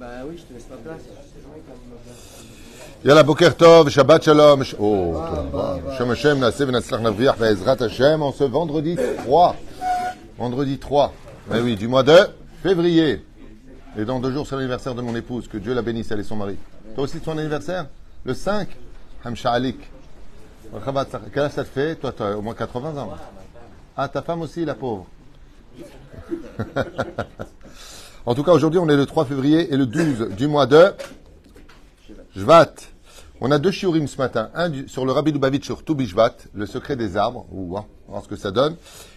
Bah oui, je te laisse ma place. Yalla Boker Tov, Shabbat Shalom. Oh, Shem Hashem, Naaseh V'Natzlach Navriach Be'ezrat Hashem, en ce vendredi 3. Vendredi 3. Eh oui, du mois de février. Et dans 2 jours, c'est l'anniversaire de mon épouse. Que Dieu la bénisse, elle et son mari. Toi aussi, c'est ton anniversaire? Le 5. Hamsha Alik. Quel âge ça te fait? Toi, tu as au moins 80 ans. Ah, ta femme aussi, la pauvre. En tout cas, aujourd'hui, on est le 3 février et le 12 du mois de Shvat. On a 2 shiurim ce matin. Un sur le Rabbi Lubavitch sur Tu Bishvat, le secret des arbres. On va voir ce que ça donne.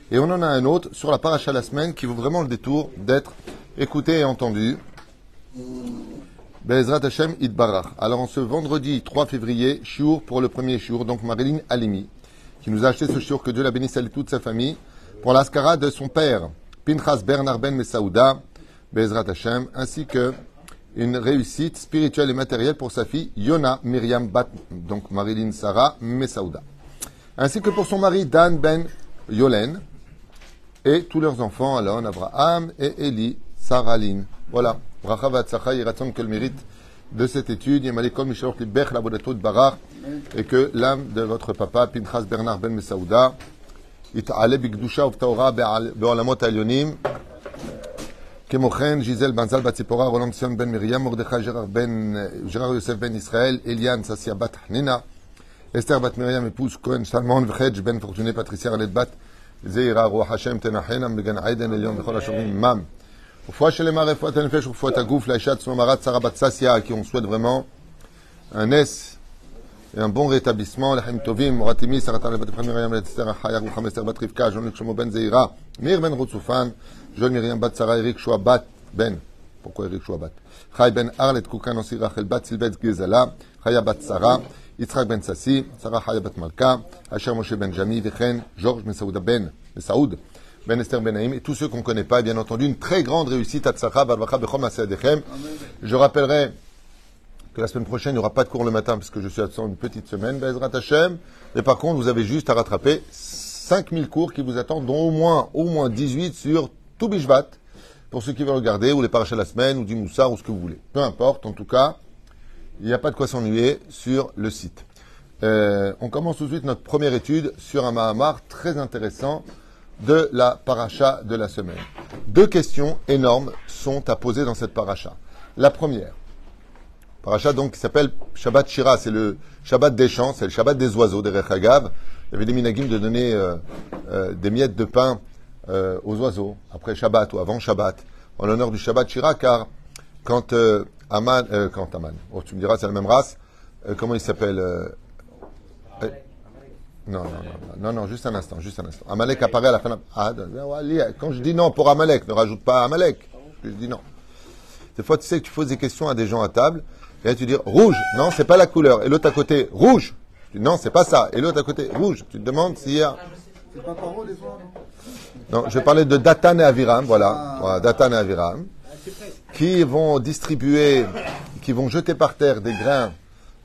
Et on en a un autre sur la paracha de la semaine qui vaut vraiment le détour d'être écouté et entendu. Be'ezrat Hashem Itbarach. Alors, en ce vendredi 3 février, shiur pour le premier shiur, donc Marilyn Halimi, qui nous a acheté ce shiur, que Dieu la bénisse, elle et toute sa famille, pour l'Askara de son père, Pinchas Bernard Ben Mesaouda, Be'ezrat Hashem, ainsi que une réussite spirituelle et matérielle pour sa fille, Yona Myriam Bat, donc Marilyn Sarah Mesaouda, ainsi que pour son mari, Dan Ben Yolen, et tous leurs enfants, Alon, Abraham et Eli, Sarah-Lyn. Voilà. Bracha v'atzlacha, yiratzon que le mérite de cette étude, Yemalekol Mishalot Libech Labodato de Barach, et que l'âme de votre papa, Pinchas Bernard Ben Mesaouda, It'ale bigdusha uvtaora be'olamot ha'elyonim, Kemochen, Gisèle Banzal Batzipora, Roland Sion Ben Miriam, Mordechai Gérard Yosef Ben Israël, Eliane Sassia Bat Hnina, Esther Bat Miriam, épouse Cohen Salmon, Vchedj Ben Fortuné, Patricia Ralet Bat, Zeira Roa Hashem Tenachena, Megan Aiden, Elion, Bechol Hashomim, Mam. Oufouach Shelema, Refoua Tenefesh, Oufouach Tagouf, Laïchat, Slomarat, Sarah Bat Sassia, à qui on souhaite vraiment un S et un bon rétablissement. Lachem Tovim, Moratimi, Saratan Lebat Miriam, Esther Achaya, Roucham Esther Bat Rivka, Jean-Luc Shlomo Ben Zeira, Mir Ben Rotsoufan, Jean Myriam Bat Sarah, Eric Shoabat Ben. Pourquoi Eric Shoabat? Chai Ben Arlet Koukan Osir Rachel Bat Silvet Gezala, Chaya Bat Sarah, Yitzhak Ben Sassi, Sarah Chaya Bat Malka, Asher Moshe Ben Jami, Vechen, Georges Mesaouda Ben, Mesaoud, Ben Esther Ben Naïm, et tous ceux qu'on ne connaît pas, bien entendu, une très grande réussite à Tzachah, Barbacha Bechom Aseadechem. Je rappellerai que la semaine prochaine, il n'y aura pas de cours le matin, parce que je suis absent une petite semaine, Be'ezrat Hashem. Mais par contre, vous avez juste à rattraper 5000 cours qui vous attendent, dont au moins 18 sur Tu Bishvat, pour ceux qui veulent regarder, ou les parachas de la semaine, ou du Moussar, ou ce que vous voulez. Peu importe, en tout cas, il n'y a pas de quoi s'ennuyer sur le site. On commence tout de suite notre première étude sur un Mahamar très intéressant de la paracha de la semaine. 2 questions énormes sont à poser dans cette paracha. La première, paracha donc qui s'appelle Shabbat Shira, c'est le Shabbat des chants, c'est le Shabbat des oiseaux, des Rechagav. Il y avait des minagim de donner des miettes de pain aux oiseaux, après Shabbat ou avant Shabbat, en l'honneur du Shabbat Shira, car quand Aman, oh, tu me diras, c'est la même race, comment il s'appelle non, juste un instant. Amalek apparaît à la fin. Quand je dis non pour Amalek, ne rajoute pas Amalek. Je dis non. Des fois, tu sais que tu poses des questions à des gens à table, et là tu dis rouge, non, c'est pas la couleur. Et l'autre à côté, rouge. Tu dis non, c'est pas ça. Et l'autre à côté, rouge. Tu te demandes s'il y a. C'est pas paro des fois, non, je vais parler de Datan et Aviram, voilà, Datan et Aviram, qui vont distribuer, qui vont jeter par terre des grains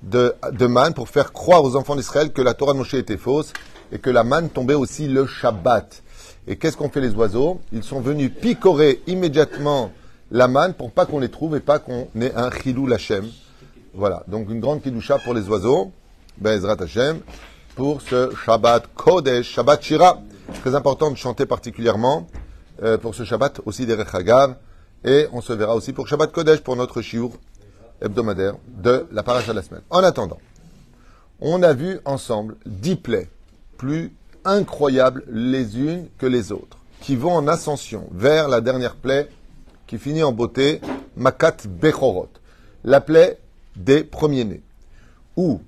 de manne pour faire croire aux enfants d'Israël que la Torah de Moshe était fausse et que la manne tombait aussi le Shabbat. Et qu'est-ce qu'ont fait les oiseaux? Ils sont venus picorer immédiatement la manne pour pas qu'on les trouve et pas qu'on ait un chilou Hashem. Voilà, donc une grande kidusha pour les oiseaux, Be'ezrat Hashem, pour ce Shabbat Kodesh, Shabbat Shira. Très important de chanter particulièrement pour ce Shabbat aussi des Rechagav. Et on se verra aussi pour Shabbat Kodesh, pour notre shiur hebdomadaire de la paracha de la semaine. En attendant, on a vu ensemble 10 plaies plus incroyables les unes que les autres, qui vont en ascension vers la dernière plaie qui finit en beauté, Makat Bechorot, la plaie des premiers-nés, où,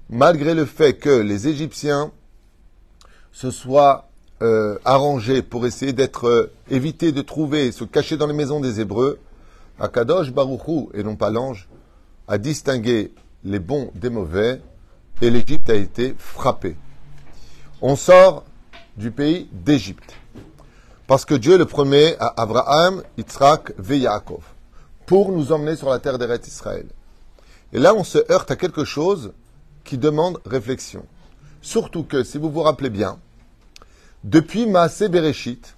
malgré le fait que les Égyptiens se soient arrangés pour essayer d'être éviter de trouver, se cacher dans les maisons des Hébreux, Akadosh Baruch Hu, et non pas l'ange, a distingué les bons des mauvais, et l'Égypte a été frappée. On sort du pays d'Égypte, parce que Dieu le promet à Abraham, Yitzhak et Yaakov, pour nous emmener sur la terre d'Eretz Israël. Et là, on se heurte à quelque chose qui demande réflexion. Surtout que, si vous vous rappelez bien, depuis Maaseh Bereshit,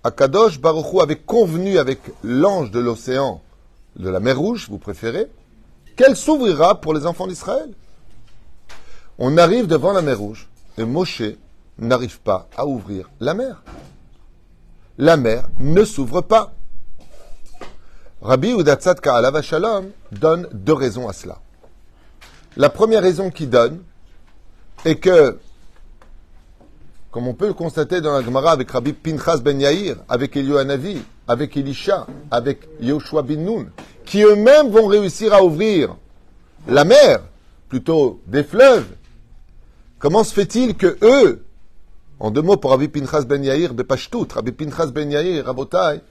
Akadosh Baruch Hu avait convenu avec l'ange de l'océan, de la mer Rouge, vous préférez, qu'elle s'ouvrira pour les enfants d'Israël. On arrive devant la mer Rouge et Moshe n'arrive pas à ouvrir la mer. La mer ne s'ouvre pas. Rabbi Yehuda Tzadka alav Shalom donne 2 raisons à cela. La première raison qu'il donne est que, comme on peut le constater dans la Gemara avec Rabbi Pinchas ben Yair, avec Eliyahu Hanavi, avec Elisha, avec Yoshua bin Nun, qui eux-mêmes vont réussir à ouvrir la mer, plutôt des fleuves, comment se fait-il que eux, en 2 mots pour Rabbi Pinchas ben Yair, Bepashtout, Rabbi Pinchas ben Yair, Rabotai,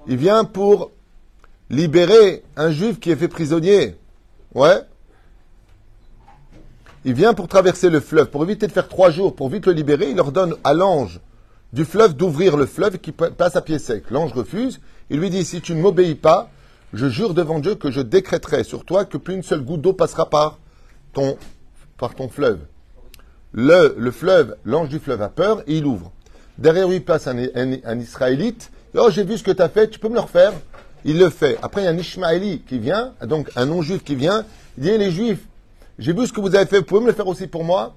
il vient pour libérer un juif qui est fait prisonnier. Ouais. Il vient pour traverser le fleuve, pour éviter de faire 3 jours, pour vite le libérer, il ordonne à l'ange du fleuve d'ouvrir le fleuve et qui passe à pied sec. L'ange refuse, il lui dit, si tu ne m'obéis pas, je jure devant Dieu que je décréterai sur toi que plus une seule goutte d'eau passera par ton fleuve. Le fleuve, l'ange du fleuve a peur et il ouvre. Derrière lui passe un Israélite. Oh, j'ai vu ce que tu as fait, tu peux me le refaire? Il le fait. Après, il y a un Ishmaéli qui vient, donc un non-juif qui vient. Il dit, les juifs, j'ai vu ce que vous avez fait, vous pouvez me le faire aussi pour moi?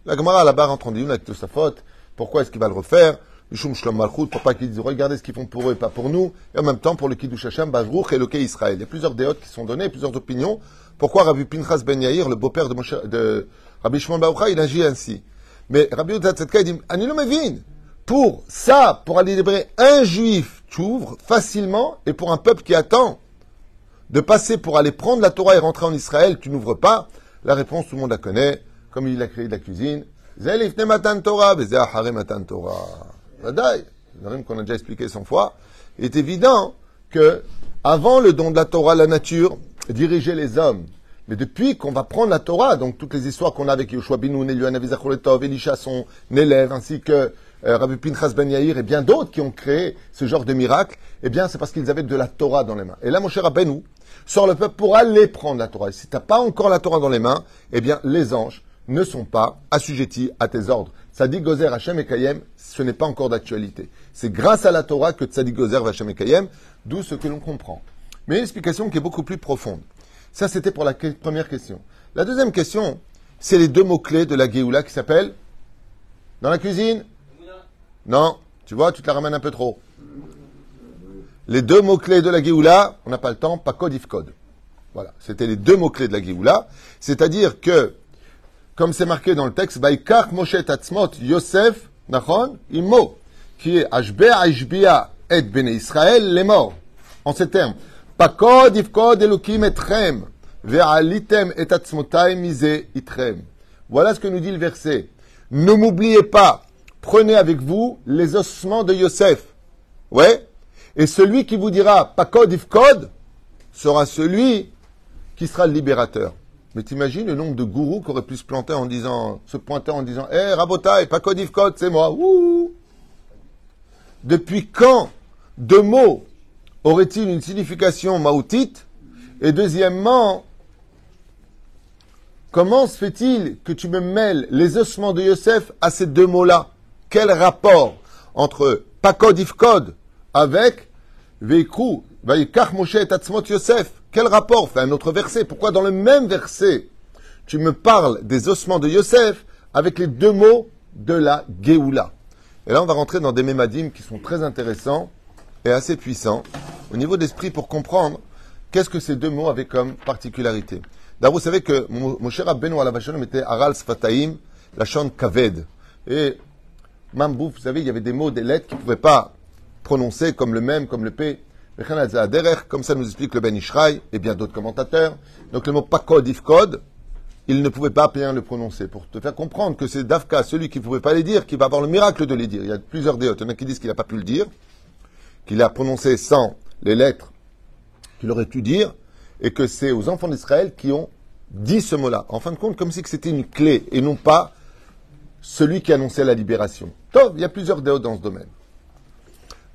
La Gemara là-bas rentre en dit, avec sa faute. Pourquoi est-ce qu'il va le refaire? Mishum Shlom Malchut, pour pas qu'ils disent, regardez ce qu'ils font pour eux et pas pour nous. Et en même temps, pour le Kiddush Hashem, Bajruch et le Kei Israël. Il y a plusieurs déotes qui sont données, plusieurs opinions. Pourquoi Rabbi Pinchas ben Yair, le beau-père de Rabbi Shimon Bar Yochai, il agit ainsi? Mais Rabbi Yehuda Tzadka, il dit, Anilo Mevin, pour ça, pour aller libérer un juif, tu ouvres facilement, et pour un peuple qui attend de passer pour aller prendre la Torah et rentrer en Israël, tu n'ouvres pas. La réponse, tout le monde la connaît, comme il a créé de la cuisine. Zélifne matan Torah, bezé achare matan Torah. Vadaï, c'est qu'on a déjà expliqué 100 fois. Il est évident que, avant le don de la Torah, la nature dirigeait les hommes. Mais depuis qu'on va prendre la Torah, donc toutes les histoires qu'on a avec Yoshua bin Nun, Eliyahu Hanavi, Zachor Letov, Elisha, son élève, ainsi que Rabbi Pinchas ben Yair et bien d'autres qui ont créé ce genre de miracle, eh bien, c'est parce qu'ils avaient de la Torah dans les mains. Et là, mon cher Rabbeinu sort le peuple pour aller prendre la Torah. Et si tu n'as pas encore la Torah dans les mains, eh bien, les anges ne sont pas assujettis à tes ordres. Tzadik Gozer Hashem Ekayem, ce n'est pas encore d'actualité. C'est grâce à la Torah que Tzadik Gozer Hashem Ekayem, d'où ce que l'on comprend. Mais une explication qui est beaucoup plus profonde. Ça, c'était pour la première question. La deuxième question, c'est les 2 mots-clés de la Géoula qui s'appellent dans la cuisine. Non, tu vois, tu te la ramènes un peu trop. Les 2 mots-clés de la Géoula, on n'a pas le temps, pas code if code. Voilà, c'était les 2 mots-clés de la Géoula. C'est-à-dire que, comme c'est marqué dans le texte, Baïkach Moshe Tatzmot Yosef Nachon Immo, qui est Ashbea Ishbia et Bene Israël, les morts. En ces termes, Pakod Ifkod Elokim Etrem, Ve'alitem et Atzmotai Mise Itrem. Voilà ce que nous dit le verset. Ne m'oubliez pas, prenez avec vous les ossements de Yosef. Ouais. Et celui qui vous dira Pakod Ifkod sera celui qui sera le libérateur. Mais t'imagines le nombre de gourous qui auraient pu se pointer en disant, Hé, Rabotai, Pakod Ifkod, c'est moi. Ouh. Depuis quand 2 mots auraient-ils une signification maoutite? Et deuxièmement, comment se fait-il que tu me mêles les ossements de Yosef à ces 2 mots-là? Quel rapport entre Pakod Ifkod avec Veikru, Vaikach Moshe et Atzmot Yosef? Quel rapport? Fait un autre verset. Pourquoi dans le même verset, tu me parles des ossements de Yosef avec les 2 mots de la Géoula? Et là, on va rentrer dans des mémadim qui sont très intéressants et assez puissants au niveau d'esprit pour comprendre qu'est-ce que ces 2 mots avaient comme particularité. D'abord, vous savez que Moshe Rabbeinu alav Shalom était Aral Sfataim, la chante Kaved. Et Mambouf, vous savez, il y avait des mots, des lettres qu'il ne pouvait pas prononcer comme le même, comme le P. Comme ça nous explique le Ben Ishraï et bien d'autres commentateurs. Donc le mot Pakod Ifkod, il ne pouvait pas bien le prononcer. Pour te faire comprendre que c'est Dafka, celui qui ne pouvait pas les dire, qui va avoir le miracle de les dire. Il y a plusieurs déotes. Il y en a qui disent qu'il n'a pas pu le dire, qu'il a prononcé sans les lettres qu'il aurait pu dire, et que c'est aux enfants d'Israël qui ont dit ce mot-là. En fin de compte, comme si c'était une clé, et non pas celui qui annonçait la libération. Tov, il y a plusieurs déotes dans ce domaine.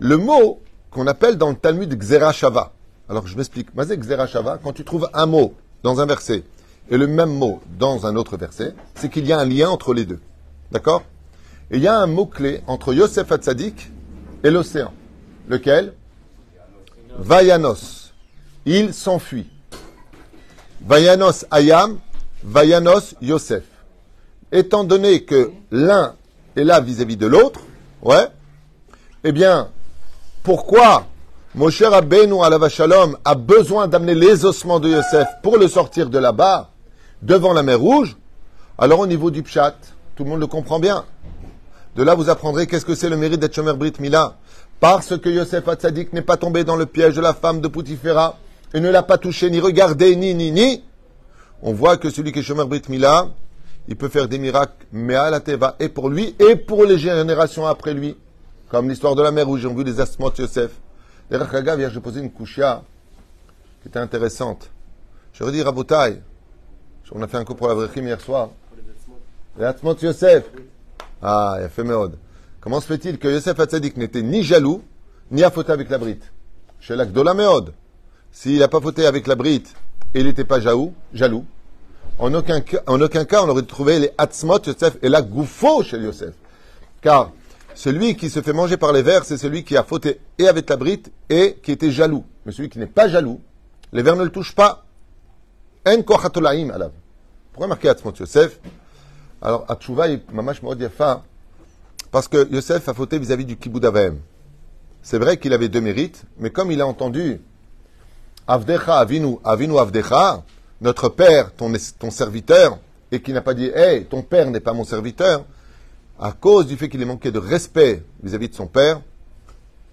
Le mot qu'on appelle dans le Talmud Xera Shava. Alors je m'explique. Mazé Xera Shava, quand tu trouves un mot dans un verset et le même mot dans un autre verset, c'est qu'il y a un lien entre les deux. D'accord? Et il y a un mot-clé entre Yosef Hatzadik et l'océan. Lequel? Vayanos. il s'enfuit. Vayanos Ayam, Vayanos Yosef. Étant donné que l'un est là vis-à-vis de l'autre, ouais, eh bien, pourquoi Moshe Rabbeinu alav shalom a besoin d'amener les ossements de Yosef pour le sortir de là-bas, devant la mer Rouge? Alors au niveau du pshat, tout le monde le comprend bien. De là, vous apprendrez qu'est-ce que c'est le mérite d'être Shomer Brit Mila. Parce que Yosef Hatzadik n'est pas tombé dans le piège de la femme de Poutifera et ne l'a pas touché, ni regardé, ni. On voit que celui qui est Shomer Brit Mila, il peut faire des miracles, mais à la Teva, et pour lui, et pour les générations après lui. Comme l'histoire de la mer Rouge, on vu les asmot Yosef. D'ailleurs, Kagav, hier, j'ai posé une kushia qui était intéressante. Je redis, Rabotai, on a fait un cours pour la Vrechim hier soir. Les asmot Yosef. Ah, il a fait méode. Comment se fait-il que Yosef Hatzadik n'était ni jaloux, ni à fauter avec la brite? Chez l'Akdola méode. S'il n'a pas fauté avec la brite et il n'était pas jaloux, en aucun cas, on aurait trouvé les Hatzmot Yosef et la Goufo chez Yosef. Car celui qui se fait manger par les vers, c'est celui qui a fauté et avec la brite et qui était jaloux. Mais celui qui n'est pas jaloux, les vers ne le touchent pas. En kochatolaim alav. Pourquoi marquer Hatzmot Yosef? Alors, Atchouva est mamash מאוד yafa, parce que Yosef a fauté vis-à-vis du Kibboud Avaim. C'est vrai qu'il avait deux mérites, mais comme il a entendu Avdecha Avinu, Avinu Avdecha, notre père, ton serviteur, et qu'il n'a pas dit hey, ton père n'est pas mon serviteur, à cause du fait qu'il ait manqué de respect vis-à-vis de son père,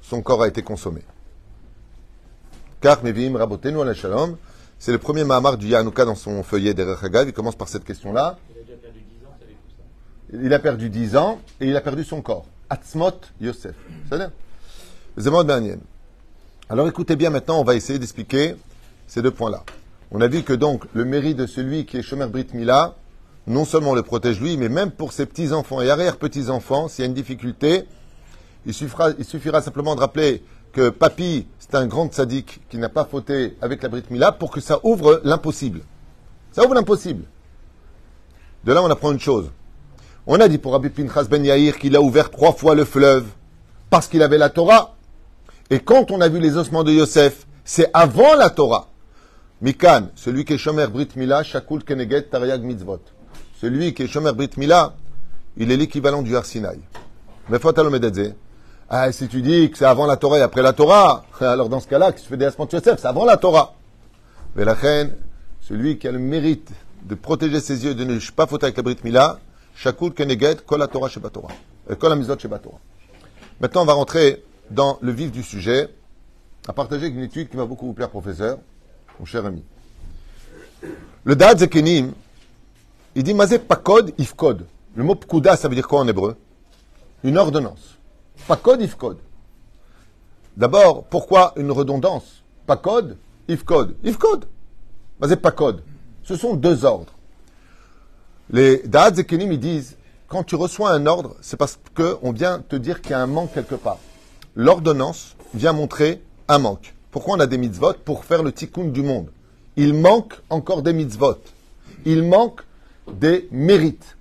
son corps a été consommé. Car Mevim Rabotenu ala Shalom, c'est le premier Mahamar du Yanouka dans son feuillet d'Erech Hagav, il commence par cette question-là. Il a perdu 10 ans et il a perdu son corps. Atzmot Yosef. C'est-à-dire Zemot Banyan. Alors écoutez bien maintenant, on va essayer d'expliquer ces deux points-là. On a vu que donc le mérite de celui qui est Shomer Brit Mila, non seulement le protège lui, mais même pour ses petits-enfants et arrière-petits-enfants, s'il y a une difficulté, il suffira simplement de rappeler que Papy, c'est un grand tzaddik qui n'a pas fauté avec la Brit Mila pour que ça ouvre l'impossible. Ça ouvre l'impossible. De là, on apprend une chose. On a dit pour Rabbi Pinchas Ben Yair qu'il a ouvert 3 fois le fleuve parce qu'il avait la Torah. Et quand on a vu les ossements de Yosef, c'est avant la Torah. Mikan, celui qui est Shomer Brit Mila, Shakul Keneged Tariag Mitzvot. Celui qui est Shomer Brit Mila, il est l'équivalent du Har Sinaï. Mais faut alomededze. Ah, si tu dis que c'est avant la Torah et après la Torah, alors dans ce cas-là, que tu fais des ossements de Yosef, c'est avant la Torah. Mais la reine, celui qui a le mérite de protéger ses yeux, de ne pas fauter avec la Brit Mila, Shakul Keneged, Kol HaTorah Sheba Torah. Kol HaMizot Sheba Torah. Maintenant, on va rentrer dans le vif du sujet, à partager une étude qui va beaucoup vous plaire, professeur, mon cher ami. Le Da'at Zekenim, il dit Mazé Pakod Ifkod. Le mot Pkuda, ça veut dire quoi en hébreu? Une ordonnance. Pakod Ifkod. D'abord, pourquoi une redondance? Pakod, Ifkod. Ifkod. Mazé Pakod. Ce sont deux ordres. Les Da'at Zekenim, ils disent, quand tu reçois un ordre, c'est parce qu'on vient te dire qu'il y a un manque quelque part. L'ordonnance vient montrer un manque. Pourquoi on a des mitzvot? Pour faire le tikkun du monde. Il manque encore des mitzvot. Il manque des mérites.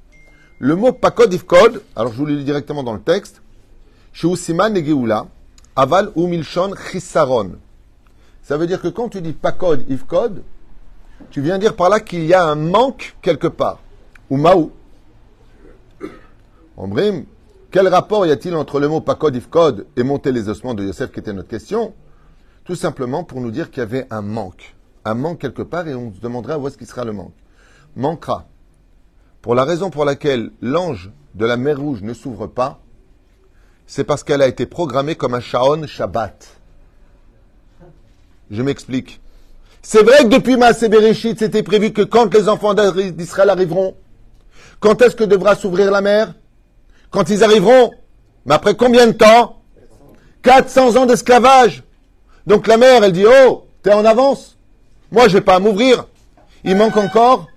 Le mot pakod ifkod, alors je vous le lis directement dans le texte, Sheu siman negeula, aval ou milshon chisaron. Ça veut dire que quand tu dis pakod ifkod, tu viens dire par là qu'il y a un manque quelque part. Ou maou. En brim, quel rapport y a-t-il entre le mot pakod ifkod et monter les ossements de Yosef, qui était notre question? Tout simplement pour nous dire qu'il y avait un manque. Un manque quelque part, et on se demanderait où est-ce qu'il sera le manque. Manquera. Pour la raison pour laquelle l'ange de la mer Rouge ne s'ouvre pas, c'est parce qu'elle a été programmée comme un Shaon Shabbat. Je m'explique. C'est vrai que depuis Maaseh Bereshit, c'était prévu que quand les enfants d'Israël arriveront, quand est-ce que devra s'ouvrir la mer? Quand ils arriveront. Mais après combien de temps? 400 ans d'esclavage. Donc la mer, elle dit, oh, t'es en avance. Moi, je vais pas à m'ouvrir. Il manque encore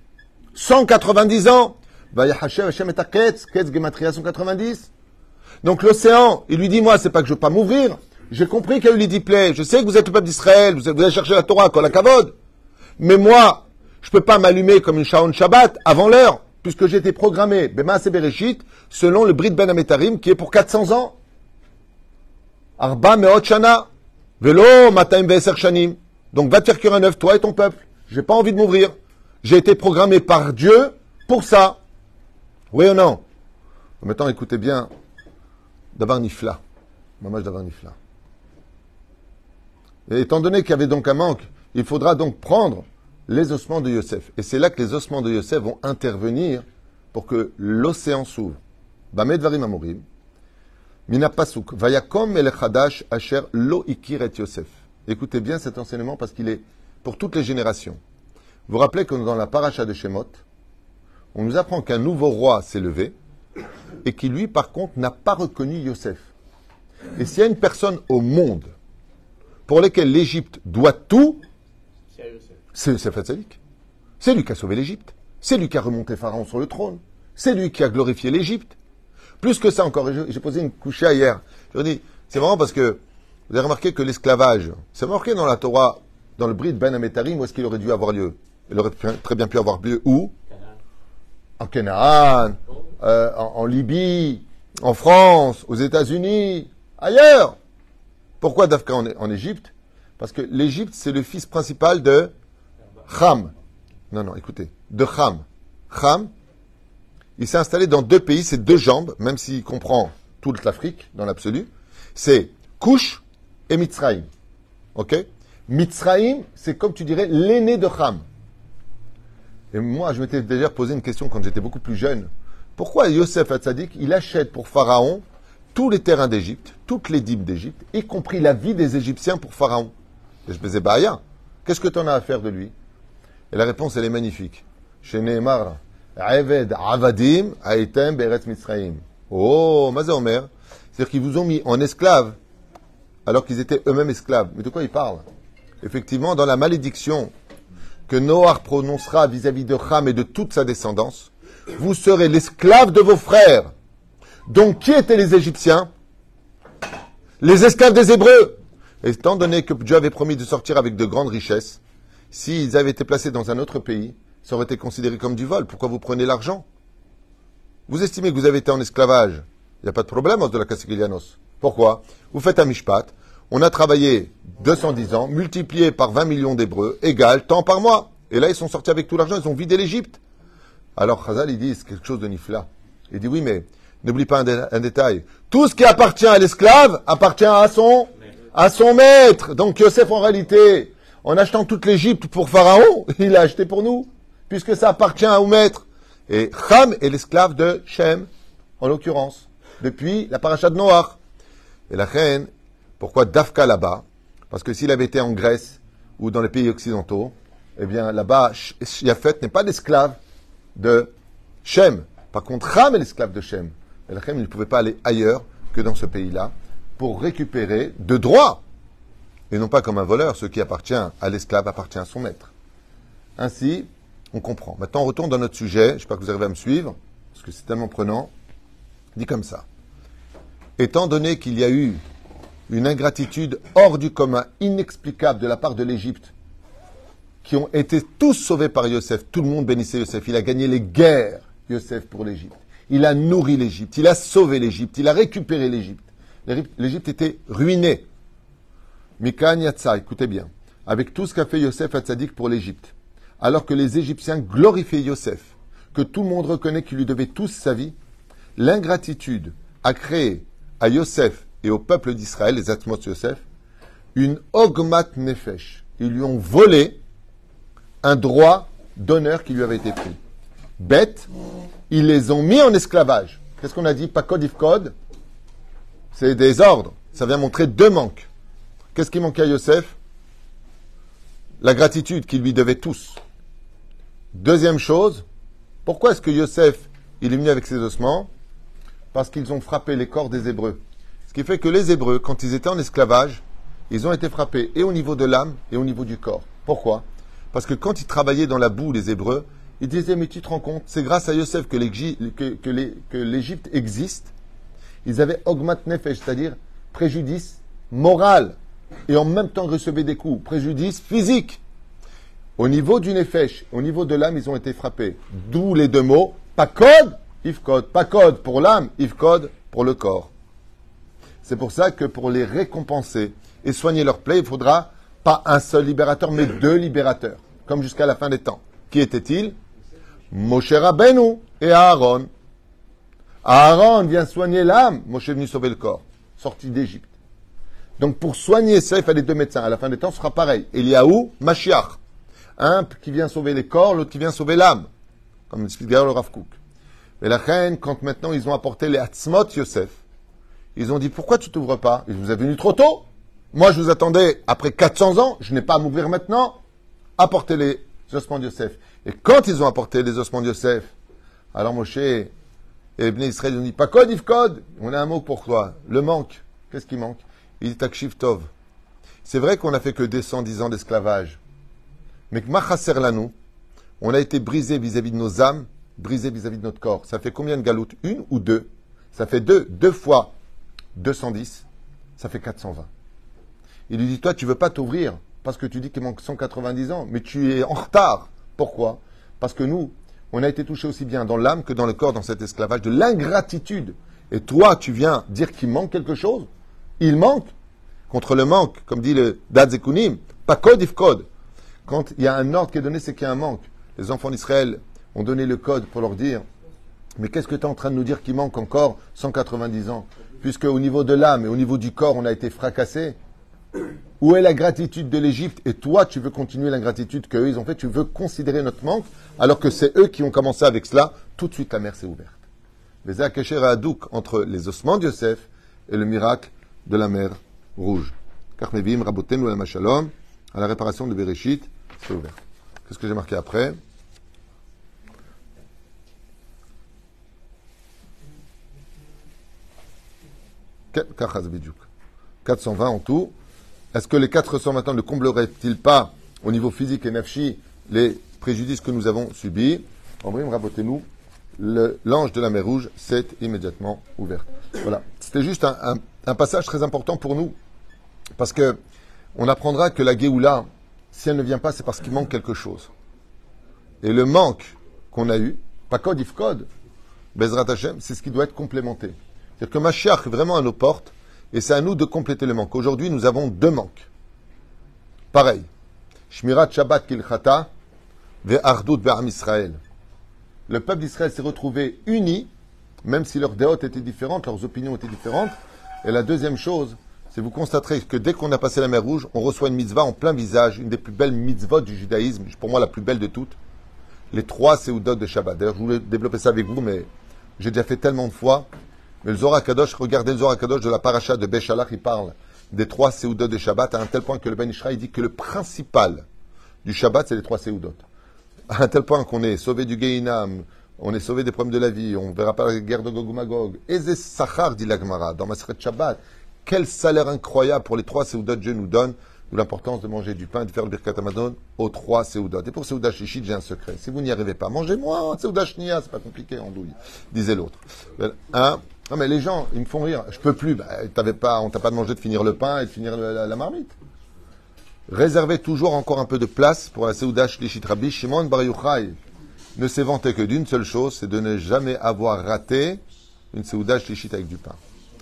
190 ans. Gematria 190. Donc l'océan, il lui dit, moi, c'est pas que je veux pas m'ouvrir. J'ai compris qu'il y a eu les 10 plaies. Je sais que vous êtes le peuple d'Israël. Vous allez chercher la Torah, kol hakavod. Mais moi, je peux pas m'allumer comme une Shaon Shabbat avant l'heure, puisque j'ai été programmé, B'Maaseh Bereshit, selon le Brit Ben Ametarim, qui est pour 400 ans. Arba meot shana. Velo 210 shanim. Donc va te faire cuire un œuf, toi et ton peuple. J'ai pas envie de m'ouvrir. J'ai été programmé par Dieu pour ça. Oui ou non? Maintenant, écoutez bien. Davar Nifla. Mamage Davar Nifla. Et étant donné qu'il y avait donc un manque, il faudra donc prendre les ossements de Yosef. Et c'est là que les ossements de Yosef vont intervenir pour que l'océan s'ouvre. Bamed Varim Amorim. Mina Pasuk. Vayakom el Chadash Asher Lo Ikir et Yosef. Écoutez bien cet enseignement parce qu'il est pour toutes les générations. Vous vous rappelez que dans la paracha de Shemot, on nous apprend qu'un nouveau roi s'est levé et qui, lui, par contre, n'a pas reconnu Yosef. Et s'il y a une personne au monde pour laquelle l'Égypte doit tout, c'est Yosef Hatzadik. C'est lui qui a sauvé l'Égypte. C'est lui qui a remonté Pharaon sur le trône. C'est lui qui a glorifié l'Égypte. Plus que ça encore, j'ai posé une couchée hier. Je dis, c'est marrant parce que vous avez remarqué que l'esclavage, c'est marqué dans la Torah, dans le Brit Ben Ametarim, où est-ce qu'il aurait dû avoir lieu? Il aurait très bien pu avoir lieu où? En Canaan, en Libye, en France, aux États-Unis, ailleurs. Pourquoi Dafka en Égypte? Parce que l'Égypte, c'est le fils principal de Cham. Non, écoutez, de Cham. Cham, il s'est installé dans deux pays, c'est deux jambes, même s'il comprend toute l'Afrique, dans l'absolu. C'est Cush et Mitzraïm. Ok? Mitzraïm, c'est comme tu dirais l'aîné de Cham. Et moi, je m'étais déjà posé une question quand j'étais beaucoup plus jeune. Pourquoi Yosef Hatzadik, il achète pour Pharaon tous les terrains d'Égypte, toutes les dîmes d'Égypte, y compris la vie des Égyptiens pour Pharaon? Et je me disais, Bahia, qu'est-ce que tu en as à faire de lui? Et la réponse, elle est magnifique. Chez Nehemar, Eved Avadim Aitem Beretz Mitzraïm. Oh, Mazé Omer. C'est-à-dire qu'ils vous ont mis en esclaves alors qu'ils étaient eux-mêmes esclaves. Mais de quoi ils parlent? Effectivement, dans la malédiction que Noach prononcera vis-à-vis de Cham et de toute sa descendance, vous serez l'esclave de vos frères. Donc, qui étaient les Égyptiens? Les esclaves des Hébreux. Et étant donné que Dieu avait promis de sortir avec de grandes richesses, s'ils avaient été placés dans un autre pays, ça aurait été considéré comme du vol. Pourquoi vous prenez l'argent? Vous estimez que vous avez été en esclavage. Il n'y a pas de problème, os de la Cassiglianos. Pourquoi? Vous faites un mishpat. On a travaillé 210 ans, multiplié par 20 millions d'Hébreux, égale temps par mois. Et là, ils sont sortis avec tout l'argent, ils ont vidé l'Égypte. Alors, Chazal, il dit, c'est quelque chose de nifla. Il dit, oui, mais n'oublie pas un détail. Tout ce qui appartient à l'esclave appartient à son maître. Donc, Yosef, en réalité, en achetant toute l'Égypte pour Pharaon, il a acheté pour nous, puisque ça appartient au maître. Et Cham est l'esclave de Shem, en l'occurrence, depuis la paracha de Noach. Et la reine, pourquoi Dafka là-bas? Parce que s'il avait été en Grèce ou dans les pays occidentaux, eh bien là-bas, Yafet n'est pas l'esclave de Shem. Par contre, Cham est l'esclave de Shem. Et la reine, il ne pouvait pas aller ailleurs que dans ce pays-là pour récupérer de droit. Et non pas comme un voleur, ce qui appartient à l'esclave appartient à son maître. Ainsi, on comprend. Maintenant, on retourne dans notre sujet. J'espère que vous arrivez à me suivre, parce que c'est tellement prenant. Dit comme ça. Étant donné qu'il y a eu une ingratitude hors du commun, inexplicable de la part de l'Égypte, qui ont été tous sauvés par Yosef, tout le monde bénissait Yosef, il a gagné les guerres, Yosef, pour l'Égypte. Il a nourri l'Égypte, il a sauvé l'Égypte, il a récupéré l'Égypte. L'Égypte était ruinée. Mikan Yatsa, écoutez bien, avec tout ce qu'a fait Yosef Hatzadik pour l'Égypte, alors que les Égyptiens glorifiaient Yosef, que tout le monde reconnaît qu'il lui devait tous sa vie, l'ingratitude a créé à Yosef et au peuple d'Israël, les Atmos Yosef, une ogmat nefesh. Ils lui ont volé un droit d'honneur qui lui avait été pris. Bête, ils les ont mis en esclavage. Qu'est-ce qu'on a dit? Pas code if code. C'est des ordres. Ça vient montrer deux manques. Qu'est-ce qui manquait à Yosef? La gratitude qu'il lui devait tous. Deuxième chose, pourquoi est-ce que Yosef, il est venu avec ses ossements? Parce qu'ils ont frappé les corps des Hébreux. Ce qui fait que les Hébreux, quand ils étaient en esclavage, ils ont été frappés et au niveau de l'âme et au niveau du corps. Pourquoi? Parce que quand ils travaillaient dans la boue, les Hébreux, ils disaient, mais tu te rends compte, c'est grâce à Yosef que l'Égypte existe. Ils avaient ogmat nefesh, c'est-à-dire préjudice moral, et en même temps recevaient des coups, préjudice physique. Au niveau du nefesh, au niveau de l'âme, ils ont été frappés. D'où les deux mots, pas code, ifkod. Pas code pour l'âme, ifkod pour le corps. C'est pour ça que pour les récompenser et soigner leur plaie, il faudra Pas un seul libérateur, mais deux libérateurs, comme jusqu'à la fin des temps. Qui était-il? Moshe Rabbeinu et Aaron. Aaron vient soigner l'âme, Moshe est venu sauver le corps, sorti d'Égypte. Donc pour soigner ça, il fallait deux médecins. À la fin des temps, ce sera pareil. Eliaou, Mashiach. Un qui vient sauver les corps, l'autre qui vient sauver l'âme. Comme explique d'ailleurs le Rav Kook. Mais la reine, quand maintenant ils ont apporté les Hatzmot Yosef, ils ont dit, pourquoi tu t'ouvres pas? Ils vous avez venu trop tôt. Moi, je vous attendais après 400 ans, je n'ai pas à m'ouvrir maintenant. Apportez les ossements de Yosef. Et quand ils ont apporté les ossements de Yosef, alors Moshe et les Bnei Israël ont dit, pas code, Yves-Code. On a un mot pour toi. Le manque. Qu'est-ce qui manque? Il dit, Takshiv Tov. C'est vrai qu'on a fait que 210 ans d'esclavage. Mais que Machaser Lanou, on a été brisé vis-à-vis de nos âmes, brisé vis-à-vis de notre corps. Ça fait combien de galoutes? Une ou deux? Ça fait deux. Deux fois 210, ça fait 420. Il lui dit, toi, tu veux pas t'ouvrir parce que tu dis qu'il manque 190 ans, mais tu es en retard. Pourquoi? Parce que nous, on a été touchés aussi bien dans l'âme que dans le corps, dans cet esclavage, de l'ingratitude. Et toi, tu viens dire qu'il manque quelque chose? Il manque. Contre le manque, comme dit le Dadzekunim, pas code if code. Quand il y a un ordre qui est donné, c'est qu'il y a un manque. Les enfants d'Israël ont donné le code pour leur dire, mais qu'est-ce que tu es en train de nous dire qu'il manque encore 190 ans? Puisque au niveau de l'âme et au niveau du corps, on a été fracassés. Où est la gratitude de l'Égypte? Et toi, tu veux continuer l'ingratitude qu'eux, ils ont fait. Tu veux considérer notre manque, alors que c'est eux qui ont commencé avec cela. Tout de suite, la mer s'est ouverte. Les Akasher Hadouk entre les ossements de Yosef et le miracle de la mer rouge. Karmevim, Rabotenu, la Machalom, à la réparation de Bereshit, c'est ouvert. Qu'est-ce que j'ai marqué après? Kachaz Bidjouk. 420 en tout. Est-ce que les 420 ne combleraient-ils pas, au niveau physique et nafshi, les préjudices que nous avons subis? Ambrim, rabotez-nous, l'ange de la mer rouge s'est immédiatement ouvert. Voilà. C'était juste un passage très important pour nous. Parce que on apprendra que la Géoula, si elle ne vient pas, c'est parce qu'il manque quelque chose. Et le manque qu'on a eu, pas code if code, Bezrat Hashem, c'est ce qui doit être complémenté. C'est-à-dire que Mashiach est vraiment à nos portes, et c'est à nous de compléter le manque. Aujourd'hui, nous avons deux manques. Pareil. Shmirat Shabbat Kilchata, Ve'ardut Be'am Israël. Le peuple d'Israël s'est retrouvé uni, même si leurs déotes étaient différentes, leurs opinions étaient différentes. Et la deuxième chose, c'est vous constaterez que dès qu'on a passé la mer Rouge, on reçoit une mitzvah en plein visage, une des plus belles mitzvot du judaïsme, pour moi la plus belle de toutes, les 3 séoudot de Shabbat. D'ailleurs, je voulais développer ça avec vous, mais j'ai déjà fait tellement de fois. Mais le Zohar Kadosh, regardez le Zohar Kadosh de la paracha de Béchalach, il parle des 3 séoudot de Shabbat, à un tel point que le Ben Ishraï dit que le principal du Shabbat, c'est les 3 séoudot. À un tel point qu'on est sauvé du Gehinam, on est sauvé des problèmes de la vie, on ne verra pas la guerre de Gog ou Magog. Eze Sachar, dit la Gemara, dans Maseret Shabbat. Quel salaire incroyable pour les 3 séoudot Dieu nous donne, d'où l'importance de manger du pain et de faire le Birkat Hamazon aux 3 séoudot. Et pour séouda Shishit, j'ai un secret. Si vous n'y arrivez pas, mangez moins, séouda Shnia, c'est pas compliqué, en douille, disait l'autre. Non mais les gens, ils me font rire. Je peux plus. On t'a pas demandé de finir le pain et de finir la marmite. Réservez toujours encore un peu de place pour la séouda Shlishit. Rabbi Shimon Bar Yochai ne s'est vanté que d'une seule chose, c'est de ne jamais avoir raté une séouda Shlishit avec du pain.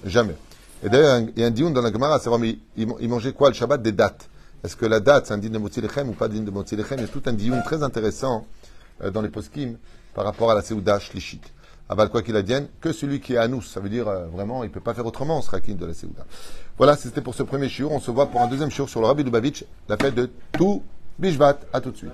Jamais. Et d'ailleurs, il y a un dioun dans la Gemara à savoir, mais il mangeait quoi le Shabbat? Des dattes. Est-ce que la date, c'est un dîne de Motzi Lechem ou pas dîne de Motzi Lechem? Il y a tout un dioun très intéressant dans les poskim par rapport à la séouda Shlishit. Aval quoi qu'il advienne, que celui qui est anous, ça veut dire vraiment, il ne peut pas faire autrement, on sera kin de la séouda. Voilà, c'était pour ce premier shiur. On se voit pour un deuxième shiur sur le Rabbi Lubavitch, la fête de tout Bishvat. À tout de suite.